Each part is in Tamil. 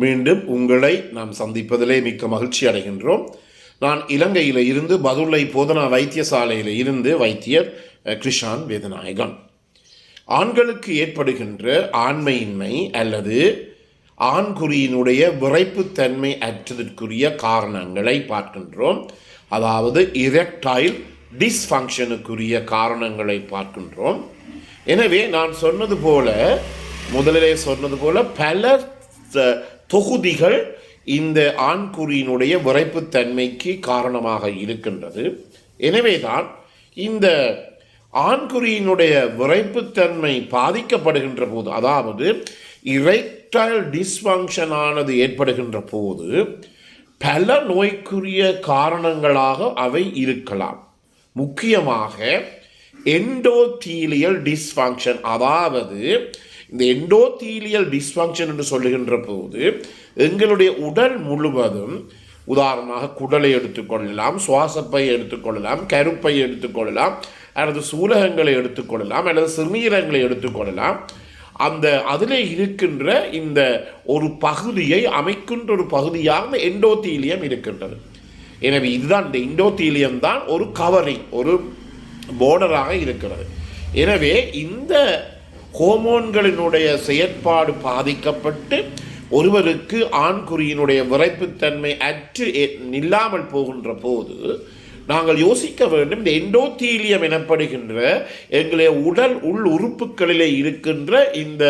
மீண்டும் உங்களை நாம் சந்திப்பதிலே மிக்க மகிழ்ச்சி அடைகின்றோம். நான் இலங்கையில் இருந்து பதுளை போதனா வைத்தியசாலையில் இருந்து வைத்தியர் கிருஷான் வேதநாயகன். ஆண்களுக்கு ஏற்படுகின்ற ஆண்மையின்மை அல்லது ஆண்குறியினுடைய விரைப்புத்தன்மை அற்றதற்குரிய காரணங்களை பார்க்கின்றோம். அதாவது இரெக்டைல் டிஸ்ஃபங்க்ஷனுக்குரிய காரணங்களை பார்க்கின்றோம். எனவே நான் சொன்னது போல முதலிலே சொன்னது போல பல தொகுதிகள் இந்த ஆண்குறியினுடைய விரைப்புத்தன்மைக்கு காரணமாக இருக்கின்றது. எனவேதான் இந்த ஆண்குறியினுடைய விரைப்புத்தன்மை பாதிக்கப்படுகின்ற போது, அதாவது இரெக்டைல் டிஸ்ஃபங்க்ஷன் ஆனது ஏற்படுகின்ற போது பல நோய்க்குரிய காரணங்களாக அவை இருக்கலாம். முக்கியமாக எண்டோதீலியல் டிஸ்ஃபங்க்ஷன், அதாவது இந்த எண்டோதீலியல் டிஸ்ஃபங்க்ஷன் என்று சொல்லுகின்ற போது எங்களுடைய உடல் முழுவதும், உதாரணமாக குடலை எடுத்துக்கொள்ளலாம், சுவாசப்பை எடுத்துக்கொள்ளலாம், கருப்பை எடுத்துக்கொள்ளலாம், அல்லது சூலகங்களை எடுத்துக்கொள்ளலாம், அல்லது சிறுநீரகங்களை எடுத்துக்கொள்ளலாம். அந்த அதில் இருக்கின்ற இந்த ஒரு பகுதியை அமைக்கின்ற ஒரு பகுதியாக இந்த எண்டோதீலியம் இருக்கின்றது. எனவே இதுதான் இந்த எண்டோதீலியம் தான் ஒரு கவரிங், ஒரு போர்டராக இருக்கிறது. எனவே இந்த ஹோமோன்களினுடைய செயற்பாடு பாதிக்கப்பட்டு ஒருவருக்கு ஆண்குறியினுடைய விரைப்புத்தன்மை அற்று இல்லாமல் போகின்ற போது நாங்கள் யோசிக்க வேண்டும், இந்த எண்டோதீலியம் எனப்படுகின்ற எங்களுடைய உடல் உள் உறுப்புகளிலே இருக்கின்ற இந்த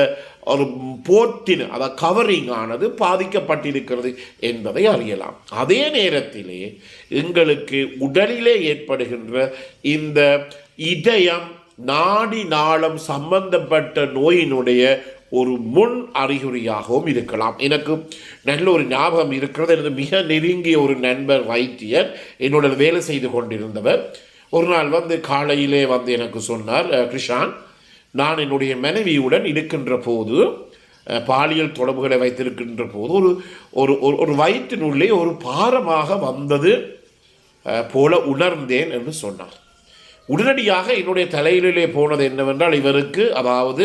ஒரு போர்ட்டின், அதாவது கவரிங் ஆனது பாதிக்கப்பட்டிருக்கிறது என்பதை அறியலாம். அதே நேரத்திலே எங்களுக்கு உடலிலே ஏற்படுகின்ற இந்த இதயம் நாடி நாளம் சம்பந்தப்பட்ட நோயினுடைய ஒரு முன் அறிகுறியாகவும் இருக்கலாம். எனக்கு நல்ல ஒரு ஞாபகம் இருக்கிறது. எனது மிக நெருங்கிய ஒரு நண்பர் வைத்தியர், என்னோட வேலை செய்து கொண்டிருந்தவர், ஒரு நாள் காலையிலே எனக்கு சொன்னார், கிருஷான், நான் என்னுடைய மனைவியுடன் இருக்கின்ற போது பாலியல் தொடர்புகளை வைத்திருக்கின்ற போது ஒரு ஒரு வயிற்றினுள்ளே ஒரு பாரமாக வந்தது போல உணர்ந்தேன் என்று சொன்னார். உடனடியாக என்னுடைய தலையிலே போனது என்னவென்றால், இவருக்கு அதாவது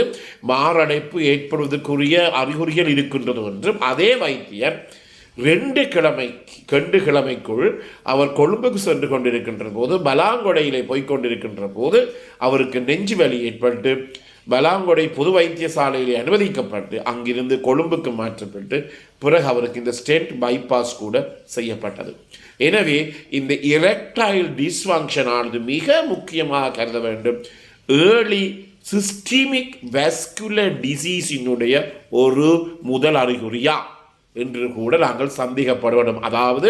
மாரடைப்பு ஏற்படுவதற்குரிய அறிகுறிகள் இருக்கின்றது என்றும், அதே வைத்தியர் 2 கிழமைக்குள் அவர் கொழும்புக்கு சென்று கொண்டிருக்கின்ற போது, பலாங்கொடையிலே போய்கொண்டிருக்கின்ற போது அவருக்கு நெஞ்சு வலி ஏற்பட்டு பலாங்கொடை பொது வைத்தியசாலையிலே அனுமதிக்கப்பட்டு அங்கிருந்து கொழும்புக்கு மாற்றப்பட்டு பிறகு அவருக்கு இந்த ஸ்டென்ட் பைபாஸ் கூட செய்யப்பட்டது. எனவே இந்த இரெக்டைல் டிஸ்ஃபங்க்ஷன் ஆனது மிக முக்கியமாக கருத வேண்டும். ஏர்லி சிஸ்டமிக் வாஸ்குலர் டிசீஸினுடைய ஒரு முதல் அறிகுறியா என்று கூட நாங்கள் சந்தேகப்பட வேண்டும். அதாவது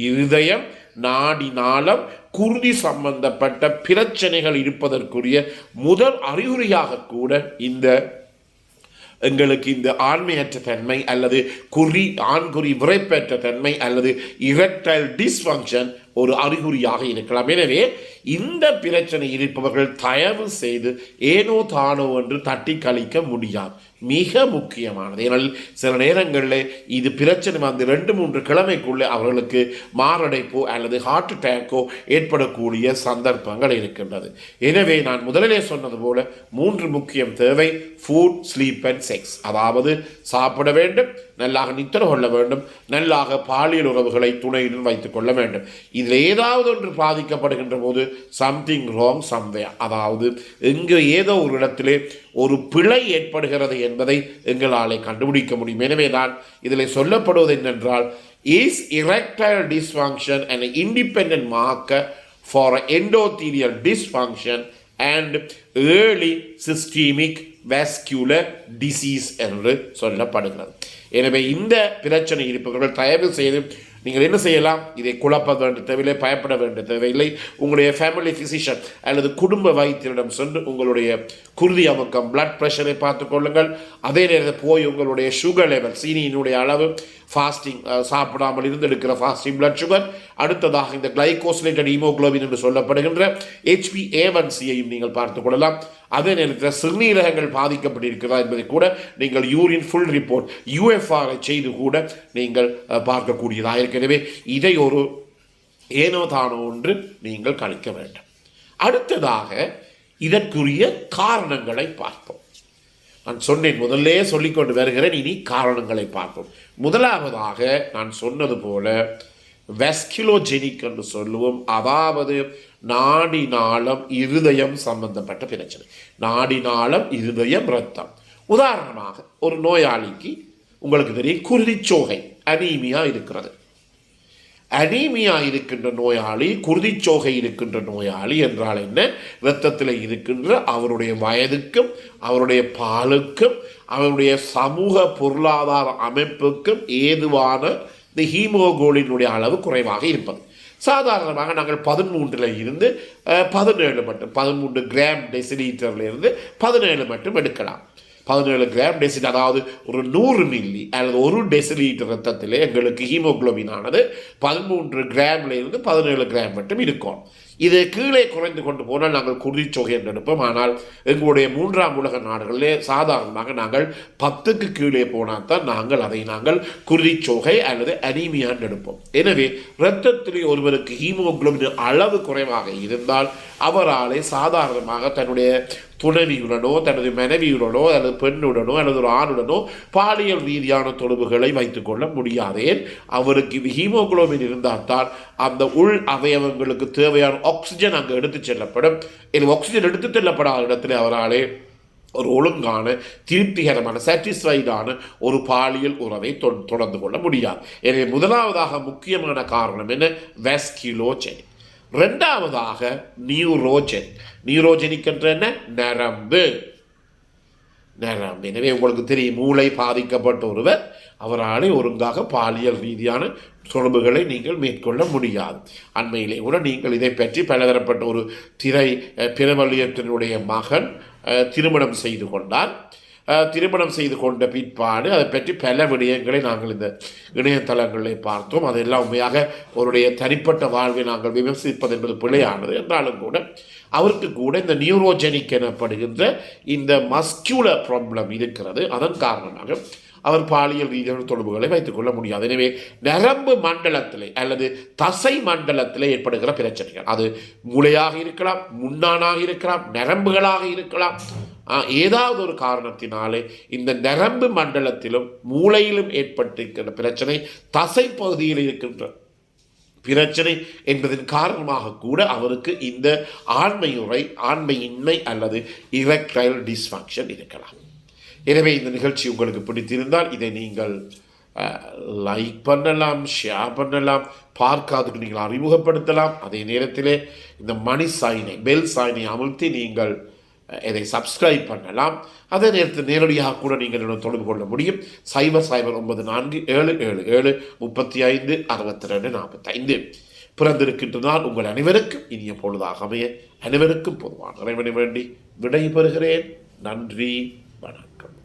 இருதயம், நாடி நாளம், குருதி சம்பந்தப்பட்ட பிரச்சனைகள் இருப்பதற்குரிய முதல் அறிகுறியாக கூட இந்த எங்களுக்கு இந்த ஆண்மையற்ற தன்மை அல்லது ஆண்குறி விரைப்பற்ற தன்மை அல்லது இரெக்டைல் டிஸ்ஃபங்க்ஷன் ஒரு அறிகுறியாக இருக்கலாம். எனவே இந்த பிரச்சனை இருப்பவர்கள் தயவு செய்து ஏனோ தானோ என்று தட்டி கழிக்க முடியாது. மிக முக்கியமானது. ஏனால் சில நேரங்களில் இது பிரச்சனை 2-3 கிழமைக்குள்ளே அவர்களுக்கு மாரடைப்போ அல்லது ஹார்ட் அட்டாக்கோ ஏற்படக்கூடிய சந்தர்ப்பங்கள் இருக்கின்றது. எனவே நான் முதலிலே சொன்னது போல 3 முக்கியம் தேவை: ஃபுட், ஸ்லீப் அண்ட் செக்ஸ். அதாவது சாப்பிட வேண்டும், நல்லாக நித்திரை கொள்ள வேண்டும், நல்லாக பாலியல் உறவுகளை துணையுடன் வைத்துக் கொள்ள வேண்டும். இதில் ஏதாவது ஒன்று பாதிக்கப்படுகின்ற போது சம்திங் ராங் சம்வேர், அதாவது எங்கே ஏதோ ஒரு இடத்திலே ஒரு பிழை ஏற்படுகிறது என்பதை எங்களால் கண்டுபிடிக்க முடியும். எனவே தான் இதில் சொல்லப்படுவது என்னென்றால், is erectile dysfunction an independent marker for endothelial dysfunction and early systemic vascular disease என்று சொல்லப்படுகிறது. எனவே இந்த பிரச்சனை இருப்பவர்கள் தயவு செய்து நீங்கள் என்ன செய்யலாம்? இதை குழப்ப வேண்டிய தேவையில்லை, பயப்பட வேண்டிய தேவையில்லை. உங்களுடைய ஃபேமிலி ஃபிசிஷியன் அல்லது குடும்ப வைத்தியரிடம் சென்று உங்களுடைய குருதி அமுக்கம், பிளட் ப்ரெஷரை பார்த்து கொள்ளுங்கள். அதே நேரத்தில் போய் உங்களுடைய சுகர் லெவல், சீனியினுடைய அளவு, ஃபாஸ்டிங் சாப்பிடாமல் இருந்து எடுக்கிற ஃபாஸ்டிங் பிளட் சுகர், அடுத்ததாக இந்த கிளைகோசிலேட்டட் ஹீமோகுளோபின் என்று சொல்லப்படுகின்ற HbA1c-யையும் நீங்கள் பார்த்துக் கொள்ளலாம். அதே நேரத்தில் சிறுநீரகங்கள் பாதிக்கப்பட்டிருக்கிறதா என்பதை கூட நீங்கள் யூரின் ஃபுல் ரிப்போர்ட் UFR செய்து கூட நீங்கள் பார்க்கக்கூடியதாக இருக்கிறது. எனவே இதை ஒரு ஏனோ தானோ ஒன்று நீங்கள் கணிக்க வேண்டும். அடுத்ததாக இதற்குரிய காரணங்களை பார்ப்போம். நான் சொன்னேன், முதல்லே சொல்லிக்கொண்டு வருகிறேன். இனி காரணங்களை பார்ப்போம். முதலாவதாக நான் சொன்னது போல வெஸ்குலோஜெனிக் என்று சொல்லுவோம். அதாவது நாடி நாளம் இருதயம் சம்பந்தப்பட்ட பிரச்சனை. நாடி நாளம் இருதயம் இரத்தம். உதாரணமாக ஒரு நோயாளிக்கு உங்களுக்கு தெரியும் குருதிச்சோகை அனீமியா இருக்கிறது. அனீமியா இருக்கின்ற நோயாளி, குருதிச்சோகை இருக்கின்ற நோயாளி என்றால் என்ன? இரத்தத்தில் இருக்கின்ற அவருடைய வயதுக்கும் அவருடைய பாலுக்கும் அவருடைய சமூக பொருளாதார அமைப்புக்கும் ஏதுவான இந்த ஹீமோகுளோபினுடைய அளவு குறைவாக இருப்பது. சாதாரணமாக நாங்கள் 13 இருந்து 17 மட்டும், 13 கிராம் டெசிலீட்டரில் இருந்து 17 மட்டும் எடுக்கலாம். 17 கிராம் டெசிலீட்டர், அதாவது ஒரு 100 மில்லி அல்லது 1 டெசிலீட்டர் ரத்தத்தில் எங்களுக்கு ஹீமோகுளோபின் ஆனது 13 கிராமில் இருந்து 17 கிராம் மட்டும் இருக்கும். இது கீழே குறைந்து கொண்டு போனால் நாங்கள் குருதிச்சோகை என்று எடுப்போம். ஆனால் எங்களுடைய 3ஆம் உலக நாடுகளிலே சாதாரணமாக நாங்கள் 10க்கு கீழே போனால் தான் நாங்கள் குருதிச்சோகை அல்லது அனீமியா என்று எடுப்போம். எனவே இரத்தத்திலே ஒருவருக்கு ஹீமோகுளோபின் அளவு குறைவாக இருந்தால் அவராலே சாதாரணமாக தன்னுடைய துணைவியுடனோ தனது மனைவியுடனோ அல்லது பெண்ணுடனோ அல்லது ஒரு ஆணுடனோ பாலியல் ரீதியான தொடர்புகளை வைத்துக் கொள்ள முடியாதே. அவருக்கு ஹீமோகுளோபின் இருந்தால் தான் அந்த உள் அவயவங்களுக்கு தேவையான ஆக்சிஜன் அங்கு எடுத்து செல்லப்படும். ஆக்சிஜன் எடுத்து செல்லப்படாத இடத்துல அவராலே ஒரு ஒழுங்கான திருப்திகரமான சாட்டிஸ்ஃபைடான ஒரு பாலியல் உறவை தொடர்ந்து கொள்ள முடியாது. எனவே முதலாவதாக முக்கியமான காரணம் என்ன? வெஸ்குலோஜெனிக். இரண்டாவதாக நியூரோஜெனிக். நியூரோஜெனிக் என்ற என்ன? நரம்பு. எனவே உங்களுக்கு தெரியும், மூளை பாதிக்கப்பட்ட ஒருவர் அவராலே ஒழுங்காக பாலியல் ரீதியான தொடர்புகளை நீங்கள் மேற்கொள்ள முடியாது. அண்மையிலே கூட நீங்கள் இதை பற்றி பலதரப்பட்ட ஒரு திரை பிரபலியத்தினுடைய மகன் திருமணம் செய்து கொண்டார். திருமணம் செய்து கொண்ட பிற்பாடு அதை பற்றி பல விடயங்களை நாங்கள் இந்த இணையதளங்களில் பார்த்தோம். அதெல்லாம் உண்மையாக அவருடைய தனிப்பட்ட வாழ்வை நாங்கள் விமர்சிப்பது என்பது பிழையானது. என்றாலும் கூட அவருக்கு கூட இந்த நியூரோஜெனிக் எனப்படுகின்ற இந்த மஸ்குலர் ப்ராப்ளம் இருக்கிறது. அதன் காரணமாக அவர் பாலியல் ரீதியான தொடர்புகளை வைத்துக் கொள்ள முடியாது. எனவே நரம்பு மண்டலத்திலே அல்லது தசை மண்டலத்திலே ஏற்படுகிற பிரச்சனைகள், அது மூளையாக இருக்கலாம், முன்னானாக இருக்கலாம், நரம்புகளாக இருக்கலாம், ஏதாவது ஒரு காரணத்தினாலே இந்த நரம்பு மண்டலத்திலும் மூளையிலும் ஏற்பட்டிருக்கின்ற பிரச்சனை, தசை பகுதியில் இருக்கின்ற பிரச்சனை என்பதன் காரணமாக கூட அவருக்கு இந்த ஆண்மையின்மை அல்லது இரெக்டைல் டிஸ்ஃபங்க்ஷன் இருக்கலாம். எனவே இந்த நிகழ்ச்சி உங்களுக்கு பிடித்திருந்தால் இதை நீங்கள் லைக் பண்ணலாம், ஷேர் பண்ணலாம், பார்க்காததுக்கு நீங்கள் அறிமுகப்படுத்தலாம். அதே நேரத்திலே இந்த மணி சைனை, பெல் சைனை அமுழ்த்தி நீங்கள் இதை சப்ஸ்கிரைப் பண்ணலாம். அதே நேரத்தில் நேரடியாக கூட நீங்கள் என்னுடன் தொடர்பு கொள்ள முடியும். 0094-7735-62-45 பிறந்திருக்கின்ற நாள் உங்கள் அனைவருக்கும் இனிய பொழுதாக அமைய அனைவருக்கும் பொதுவான இறைவனை வேண்டி விடை பெறுகிறேன். நன்றி, வணக்கம்.